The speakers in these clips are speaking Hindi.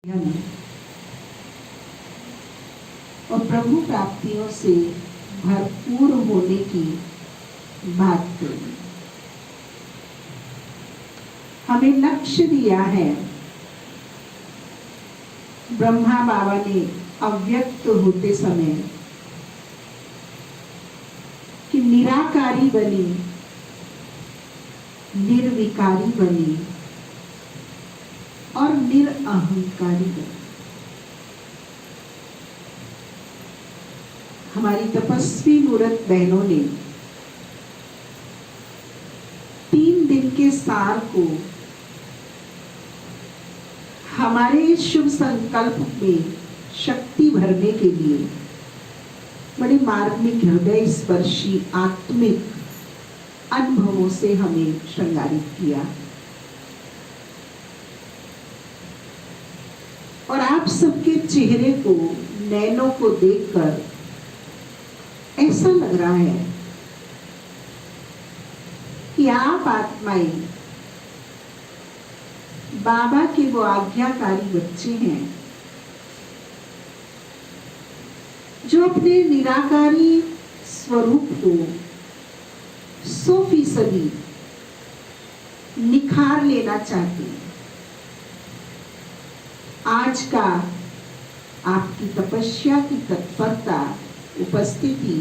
और प्रभु प्राप्तियों से भरपूर होने की बात करी। हमें लक्ष्य दिया है। ब्रह्मा बाबा ने अव्यक्त होते समय कि निराकारी बनी, निर्विकारी बनी और निरअहंकारी बनी। हमारी तपस्वी मूर्त बहनों ने 3 दिन के सार को हमारे शुभ संकल्प में शक्ति भरने के लिए बड़े मार्मिक, हृदय स्पर्शी, आत्मिक अनुभवों से हमें श्रृंगारित किया। और आप सबके चेहरे को, नैनों को देखकर ऐसा लग रहा है कि आप आत्माएं बाबा के वो आज्ञाकारी बच्चे हैं जो अपने निराकारी स्वरूप को 100% निखार लेना चाहते हैं। आज का आपकी तपस्या की तत्परता, उपस्थिति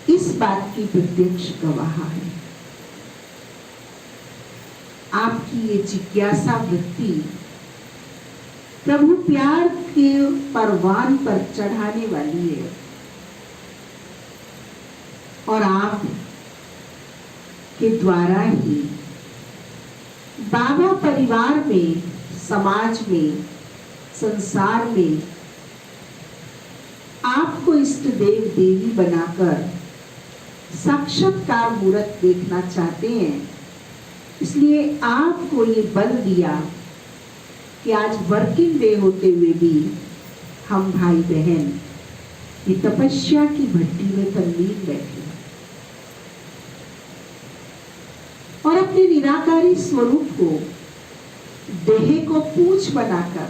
इस बात की प्रत्यक्ष गवाह है। आपकी ये जिज्ञासा वृत्ति प्रभु प्यार के परवान पर चढ़ाने वाली है और आप के द्वारा ही बाबा परिवार में, समाज में, संसार में आपको इष्ट देव देवी बनाकर साक्षात्कार मूर्त देखना चाहते हैं। इसलिए आपको ये बल दिया कि आज वर्किंग डे होते हुए भी हम भाई बहन ये तपस्या की भट्टी में तल्लीन बैठे और अपने निराकारी स्वरूप को, देह को पूछ बनाकर,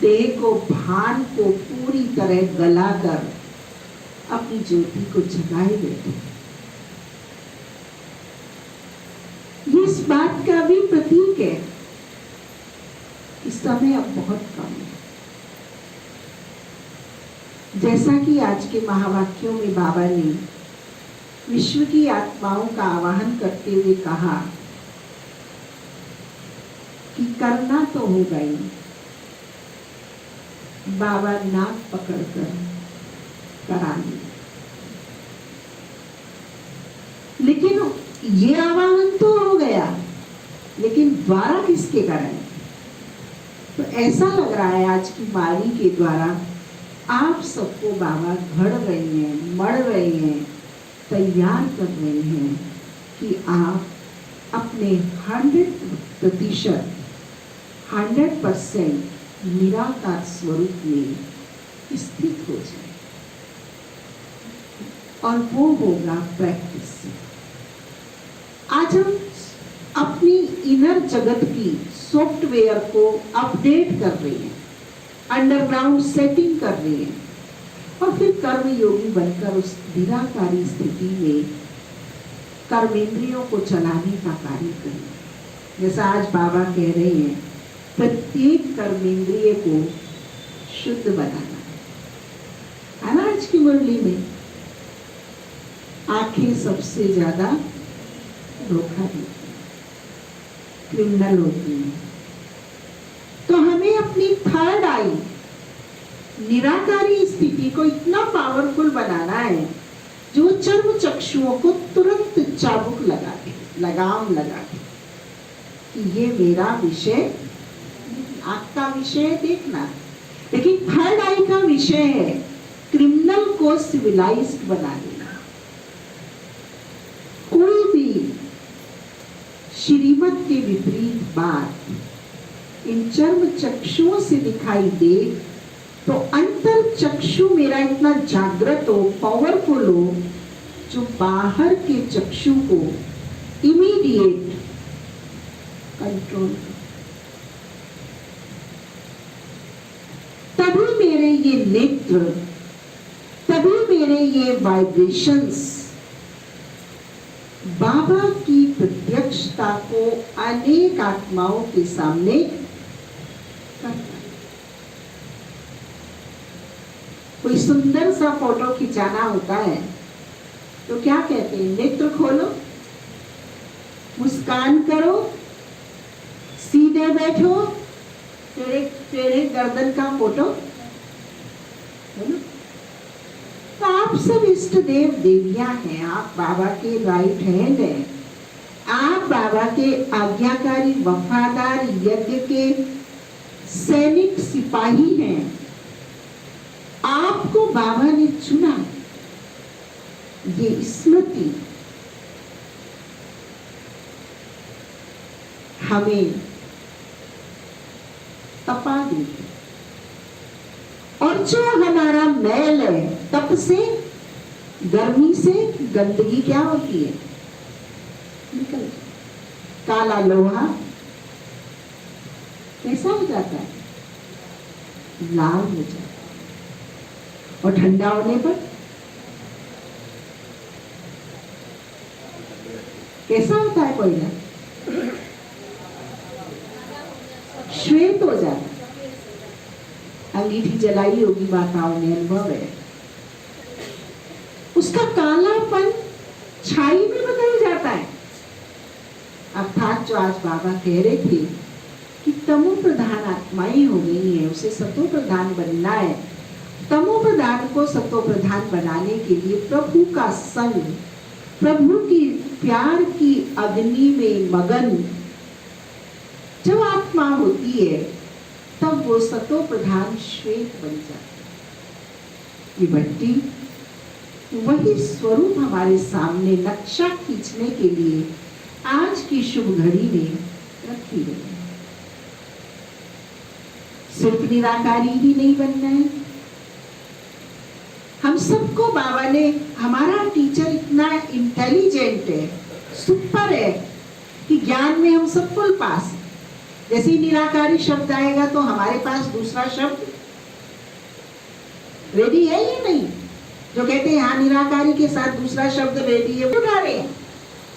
देह को, भान को पूरी तरह गलाकर अपनी ज्योति को जगाए बैठे। ये इस बात का भी प्रतीक है कि समय अब बहुत कम है। जैसा कि आज के महावाक्यों में बाबा ने विश्व की आत्माओं का आवाहन करते हुए कहा कि करना तो होगा ही। बाबा नाक पकड़कर कराने, लेकिन ये आवाहन तो हो गया, लेकिन द्वारा किसके कारण? तो ऐसा लग रहा है आज की वाणी के द्वारा आप सबको बाबा घड़ रहे हैं, मढ़ रहे हैं, तैयार कर रहे हैं कि आप अपने 100% निराकार स्वरूप में स्थित हो जाए। और वो होगा प्रैक्टिस से। आज हम अपनी इनर जगत की सॉफ्टवेयर को अपडेट कर रहे हैं, अंडरग्राउंड सेटिंग कर रहे हैं और फिर कर्म योगी बनकर उस निराकारी स्थिति में कर्मेंद्रियों को चलाने का कार्य करें। जैसा आज बाबा कह रहे हैं, प्रत्येक कर्मेंद्रिय को शुद्ध बनाना है ना। आज की मुरली में आंखें सबसे ज्यादा धोखा देती हैं, क्रिमिनल होती हैं। तो हमें अपनी थर्ड आई, निराकारी स्थिति को इतना पावरफुल बनाना है जो चर्म चक्षुओं को तुरंत चाबुक लगा दे, लगाम लगा दे कि ये मेरा विषय, आपका विषय देखना, लेकिन थर्ड आई का विषय है क्रिमिनल को सिविलाइज्ड बना देना। कोई भी श्रीमत के विपरीत बात इन चर्म चक्षुओं से दिखाई दे तो अंतर चक्षु मेरा इतना जागृत हो, पावरफुल हो, जो बाहर के चक्षु को इमीडिएट कंट्रोल। नेत्र, तभी मेरे ये वाइब्रेशंस बाबा की प्रत्यक्षता को अनेक आत्माओं के सामने करता है। कोई सुंदर सा फोटो खिंचाना होता है तो क्या कहते हैं? नेत्र खोलो, मुस्कान करो, सीधे बैठो, तेरे गर्दन का फोटो है ना। तो आप सब इष्ट देव देवियां हैं, आप बाबा के राइट हैंड हैं, आप बाबा के आज्ञाकारी वफादार यज्ञ के सैनिक सिपाही हैं। आपको बाबा ने चुना, ये स्मृति हमें तपा देती, और जो हमारा मैल है, तप से, गर्मी से गंदगी क्या होती है? निकल जाती। काला लोहा कैसा हो जाता है? लाल हो जाता है, और ठंडा होने पर कैसा होता है? कोयला श्वेत हो जाता है। अंगीठी जलाई होगी माताओं ने, अनुभव है। उसका कालापन छाई में बदल जाता है। अर्थात जो आज बाबा कह रहे थे कि तमो प्रधान आत्माएं हो गई है, उसे सतो प्रधान बनना है। तमो प्रधान को सतो प्रधान बनाने के लिए प्रभु का संग, प्रभु की प्यार की अग्नि में मगन जब आत्मा होती है, तब वो सतो प्रधान श्वेत बन जाती। ये भट्टी वही स्वरूप हमारे सामने नक्शा खींचने के लिए आज की शुभ घड़ी में रखी गई है। सिर्फ निराकारी ही नहीं बनना है, हम सबको बाबा ने, हमारा टीचर इतना इंटेलिजेंट है, सुपर है कि ज्ञान में हम सब फुल पास। जैसे ही निराकारी शब्द आएगा तो हमारे पास दूसरा शब्द रेडी है या नहीं? जो कहते हैं हाँ निराकारी के साथ दूसरा शब्द रेडी है, उठा रहे हैं,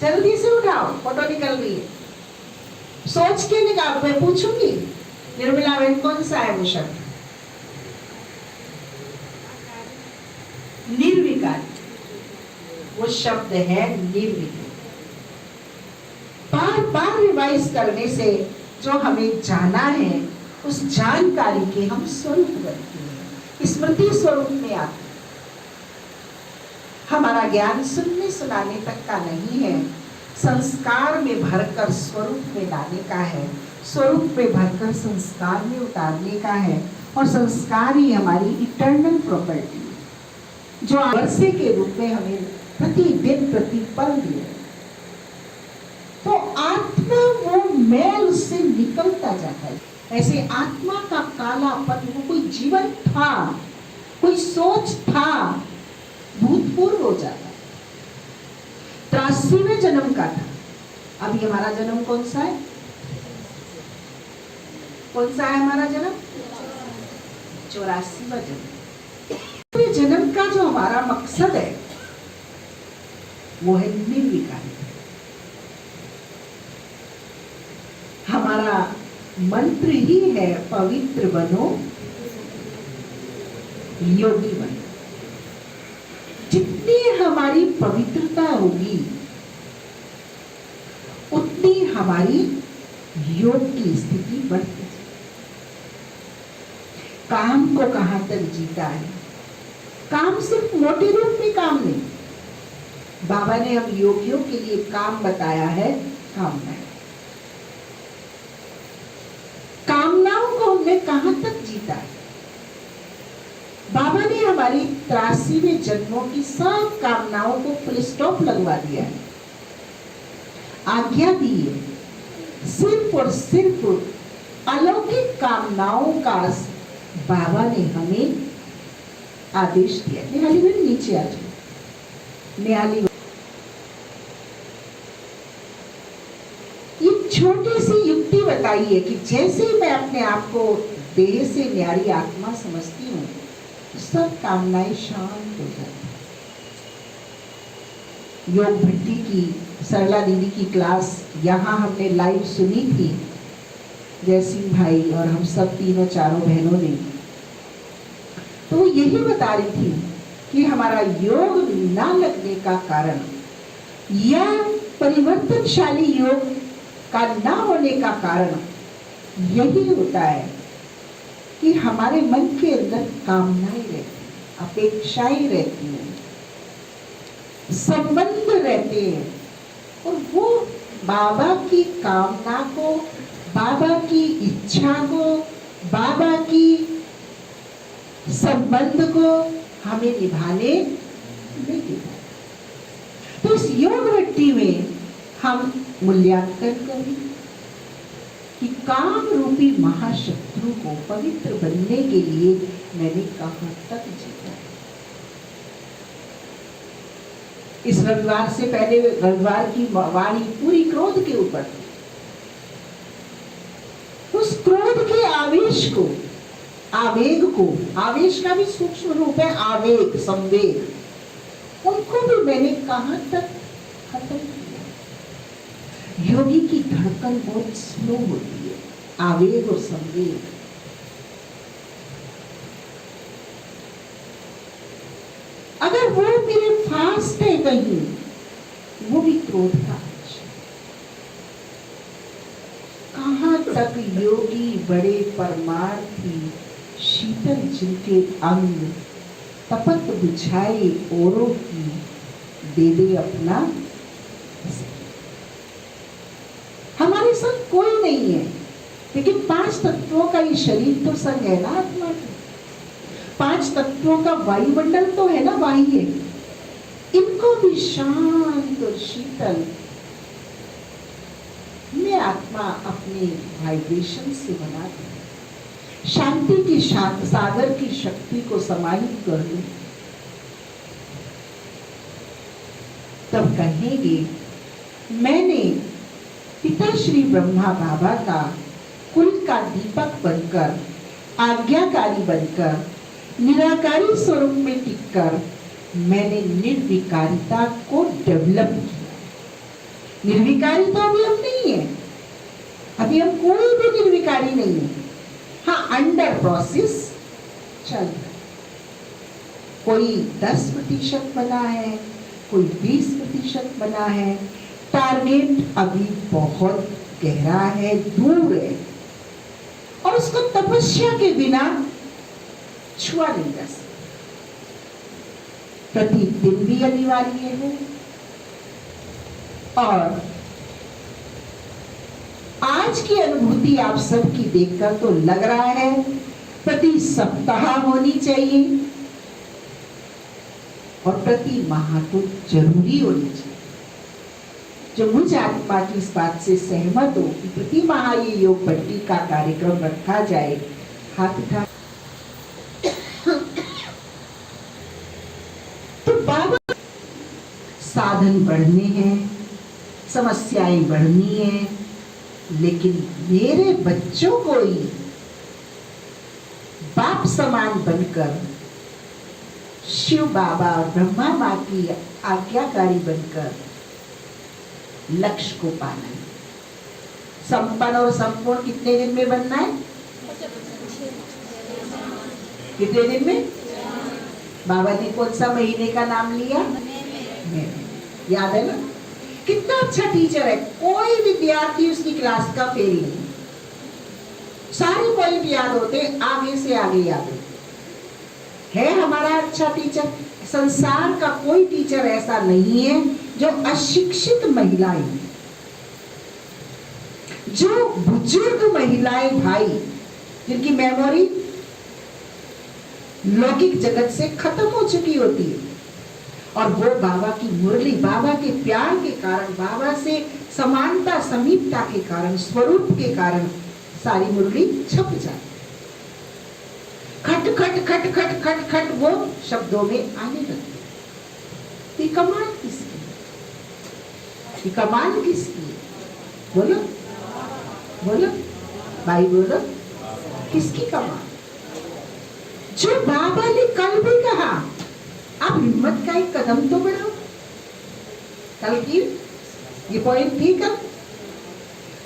जल्दी से उठाओ, फोटो निकल रही है, सोच के निकालो। मैं पूछूंगी निर्मला बहन कौन सा है वो शब्द? निर्विकारी, वो शब्द है निर्विकारी। बार बार रिवाइज करने से जो हमें जाना है, उस जानकारी के हम स्वरूप बनते हैं, स्मृति स्वरूप में आते। हमारा ज्ञान सुनने सुनाने तक का नहीं है, संस्कार में भरकर स्वरूप में लाने का है, स्वरूप में भरकर संस्कार में उतारने का है, और संस्कार ही हमारी इटर्नल प्रॉपर्टी है, जो वर्षे के रूप में हमें प्रतिदिन प्रतिपल दिए। तो आत्मा वो मैल उससे निकलता जाता है। ऐसे आत्मा का कालापन, वो कोई जीवन था, कोई सोच था, भूतपूर्व हो जाता है। 83वें जन्म का था। अभी हमारा जन्म कौन सा है? कौन सा है हमारा जन्म? 84वां जन्म। जन्म का जो हमारा मकसद है वो है निर्विकारी। हमारा मंत्र ही है पवित्र बनो योगी बनो। जितनी हमारी पवित्रता होगी उतनी हमारी योग की स्थिति बढ़ती है। काम को कहां तक जीता है? काम सिर्फ मोटे रूप में काम नहीं, बाबा ने हम योगियों के लिए काम बताया है, कामना। कामनाओं को हमने कहां तक जीता है? बाबा ने हमारी 83वें जन्मों की सब कामनाओं को फुल स्टॉप लगवा दिया है। आज्ञा दी है, सिर्फ और सिर्फ अलौकिक कामनाओं का बाबा ने हमें आदेश दिया। निहाली में नीचे आ जाओ। निहाली एक छोटी सी युक्ति बताइए कि जैसे ही मैं अपने आप को देह से न्यारी आत्मा समझती हूँ, सब कामनाएं शांत हो जाती। योग भट्टी की सरला दीदी की क्लास यहाँ हमने लाइव सुनी थी, जयसिंह भाई और हम सब तीनों चारों बहनों ने। तो वो यही बता रही थी कि हमारा योग ना लगने का कारण या परिवर्तनशाली योग का ना होने का कारण यही होता है कि हमारे मन के अंदर कामनाएं रहती हैं, अपेक्षाएं रहती हैं, संबंध रहते हैं, और वो बाबा की कामना को, बाबा की इच्छा को, बाबा की संबंध को हमें निभाने नहीं देता। तो इस योग भट्टी में हम मूल्यांकन करें कि काम रूपी महाशत्रु को पवित्र बनने के लिए मैंने कहां तक जीता है। इस रविवार से पहले रविवार की वाणी पूरी क्रोध के ऊपर थी। उस क्रोध के आवेश को, आवेग को, आवेश का भी सूक्ष्म रूप है आवेग, संवेग, उनको भी मैंने कहां तक खत्म किया। योगी की धड़कन बहुत स्लो होती है, आवेग और संवेग। अगर वो मेरे फास्ट है कहीं, वो भी क्रोध का अंश है। कहां तक योगी बड़े परमार्थी शीतल जिनके अंग तपत बुझाए औरों की दे दे अपना। हमारे संग कोई नहीं है, लेकिन 5 तत्वों का ये शरीर तो संग है ना आत्मा का। 5 तत्वों का वायुमंडल तो है ना बाह्य, इनको भी शांत और शीतल मैं आत्मा अपने वाइब्रेशन से बना दूं, शांति की शांत सागर की शक्ति को समाहित कर दूं। तब कहेंगे मैंने पिता श्री ब्रह्मा बाबा का कुल का दीपक बनकर, आज्ञाकारी बनकर, निराकारी स्वरूप में टिककर मैंने निर्विकारिता को डेवलप किया। निर्विकारिता अभी हम नहीं है, अभी हम कोई भी निर्विकारी नहीं है। हाँ, अंडर प्रोसेस चल रहा है। कोई 10% बना है, कोई 20% बना है। टारगेट अभी बहुत गहरा है, दूर है, और उसको तपस्या के बिना छुआ नहीं जा सकता। प्रतिदिन भी अनिवार्य है, और आज की अनुभूति आप सबकी देखकर तो लग रहा है प्रति सप्ताह होनी चाहिए, और प्रति माह तो जरूरी होनी चाहिए। जो मुझ आत्मा की इस बात से सहमत हो कि प्रति माह ये योग भट्टी का कार्यक्रम रखा जाए, हाथ उठा। तो बाबा साधन बढ़ने हैं, समस्याएं बढ़नी है, लेकिन मेरे बच्चों को ही बाप समान बनकर, शिव बाबा और ब्रह्मा माँ की आज्ञाकारी बनकर लक्ष्य को पाना है। संपन्न और संपूर्ण कितने दिन में बनना है? कितने दिन में? बाबा ने कौन सा महीने का नाम लिया? याद है ना? कितना अच्छा टीचर है, कोई विद्यार्थी उसकी क्लास का फेल नहीं, सारे पॉइंट याद होते, आगे से आगे याद होते है। हमारा अच्छा टीचर, संसार का कोई टीचर ऐसा नहीं है जो अशिक्षित महिलाएं, जो बुजुर्ग महिलाएं भाई, जिनकी मेमोरी लौकिक जगत से खत्म हो चुकी होती है, और वो बाबा की मुरली, बाबा के प्यार के कारण, बाबा से समानता समीपता के कारण, स्वरूप के कारण सारी मुरली छप जाती, खट खट खट खट खट खट वो शब्दों में आने लगती। ये कमाल किसकी? ये कमाल किसकी? बोलो बोलो भाई, बोलो किसकी कमाल? जो बाबा ने कल भी कहा, आप हिम्मत का एक कदम तो बढ़ाओ। कल की ये पॉइंट थी कल,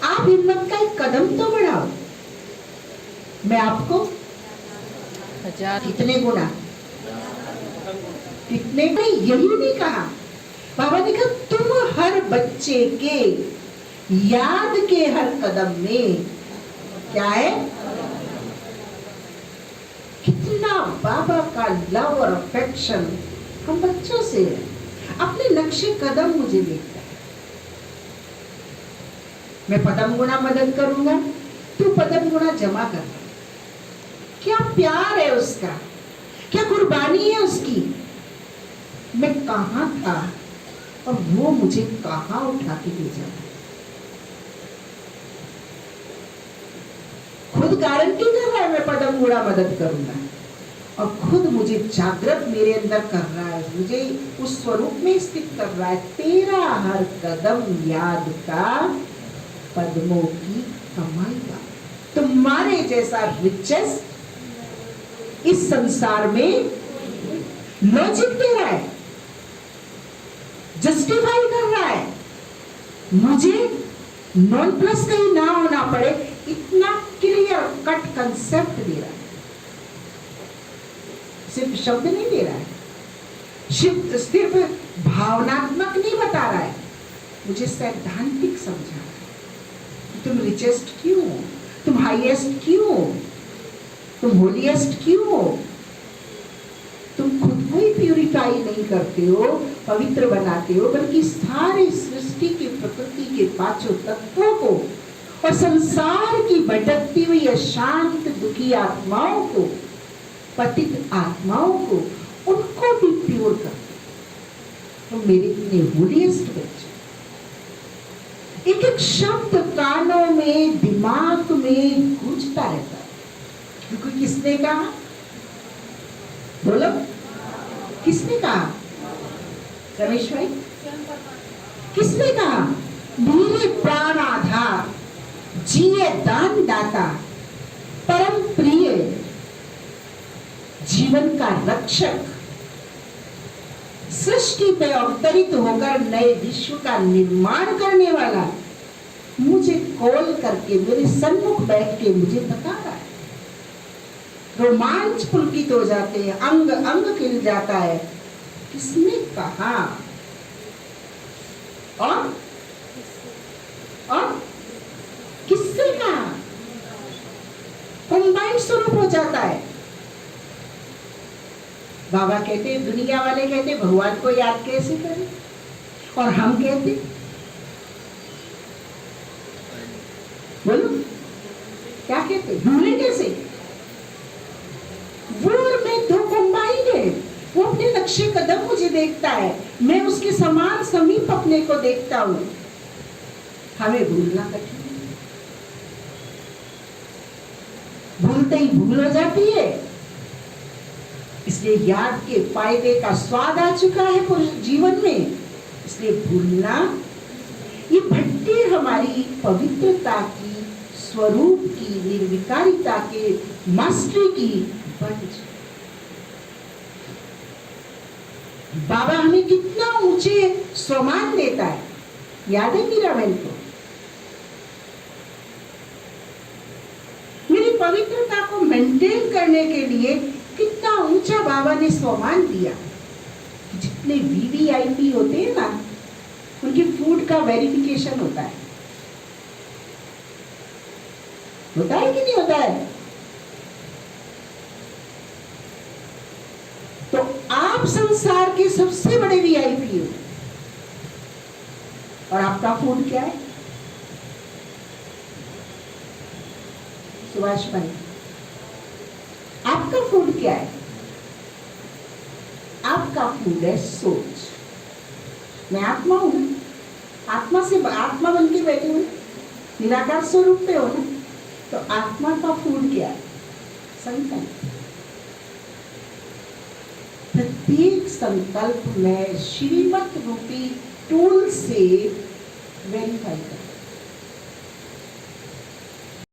आप हिम्मत का एक कदम तो बढ़ाओ, मैं आपको 1000 कितने गुना, कितने नहीं, यही नहीं कहा बाबा ने कहा, तुम हर बच्चे के याद के हर कदम में क्या है, कितना बाबा का लव और अफेक्शन हम बच्चों से है। अपने नक्शे कदम मुझे देखता है, मैं पदम गुना मदद करूंगा, तू पदम गुना जमा कर। क्या प्यार है उसका, क्या कुर्बानी है उसकी। मैं कहां था और वो मुझे कहां उठा के ले जाता है। खुद गारंटी कर रहा है मैं पदम गुना मदद करूंगा, और खुद मुझे जागृत मेरे अंदर कर रहा है, मुझे उस स्वरूप में स्थित कर रहा है। तेरा हर कदम याद का पद्मों की कमाई का। तुम्हारे जैसा रिचेस्ट इस संसार में लॉजिक दे रहा है, जस्टिफाई कर रहा है, मुझे नॉन प्लस कहीं ना होना पड़े, इतना क्लियर कट कंसेप्ट दे रहा है। सिर्फ शब्द नहीं दे रहा है, सिर्फ भावनात्मक नहीं बता रहा है, मुझे सैद्धांतिक समझा रहा है। तुम रिचेस्ट क्यों हो, तुम हाईएस्ट क्यों हो, तुम होलीएस्ट क्यों हो। तुम खुद को ही प्यूरिफाई नहीं करते हो, पवित्र बनाते हो, बल्कि सारी सृष्टि की प्रकृति के पांचों तत्वों को और संसार की भटकती हुई अशांत दुखी आत्माओं को, पतित आत्माओं को, उनको भी प्योर करते। तो मेरे इतने होलीएस्ट बच्चे, एक एक शब्द कानों में दिमाग में गूंजता रहता है। क्योंकि किसने कहा, बोलो किसने कहा, रमेश भाई किसने कहा, मेरे प्राण आधार, जिये दान दाता, परम प्रिय, जीवन का रक्षक, सृष्टि पे अवतरित होकर नए विश्व का निर्माण करने वाला, मुझे कॉल करके मेरे सन्मुख बैठ के मुझे बता रहा है। रोमांच पुलकित हो जाते हैं, अंग अंग खिल जाता है। किसने कहा, और किससे कहा, कंबाइंड स्वरूप हो जाता है। बाबा कहते, दुनिया वाले कहते भगवान को याद कैसे करें, और हम कहते, बोलो क्या कहते, भूले कैसे। वो और मैं दो कंबाइंड है। वो अपने नक्शे कदम मुझे देखता है, मैं उसके समान समीप अपने को देखता हूं। हमें भूलना कठिन है, भूलते ही भूल हो जाती है। इसलिए याद के फायदे का स्वाद आ चुका है जीवन में, इसलिए भूलना, ये भट्टी हमारी पवित्रता की, स्वरूप की, निर्विकारिता के, मास्टरी की बंज। बाबा हमें कितना ऊंचे स्वमान देता है, याद है मीराबेन को। मेरी पवित्रता को मेंटेन करने के लिए कितना ऊंचा बाबा ने स्वमान दिया। जितने वीवीआईपी होते हैं ना, उनके फूड का वेरिफिकेशन होता है कि नहीं होता है। तो आप संसार के सबसे बड़े वीआईपी हो, और आपका फूड क्या है, सुभाष भाई, आपका फूड क्या है, आपका फूड है सोच। मैं आत्मा हूं, आत्मा से आत्मा बन के बैठे हूं, निराकार स्वरूप पे हो ना, तो आत्मा का फूड क्या है, संकल्प। प्रत्येक संकल्प में श्रीमत रूपी टूल से वेरीफाई कर,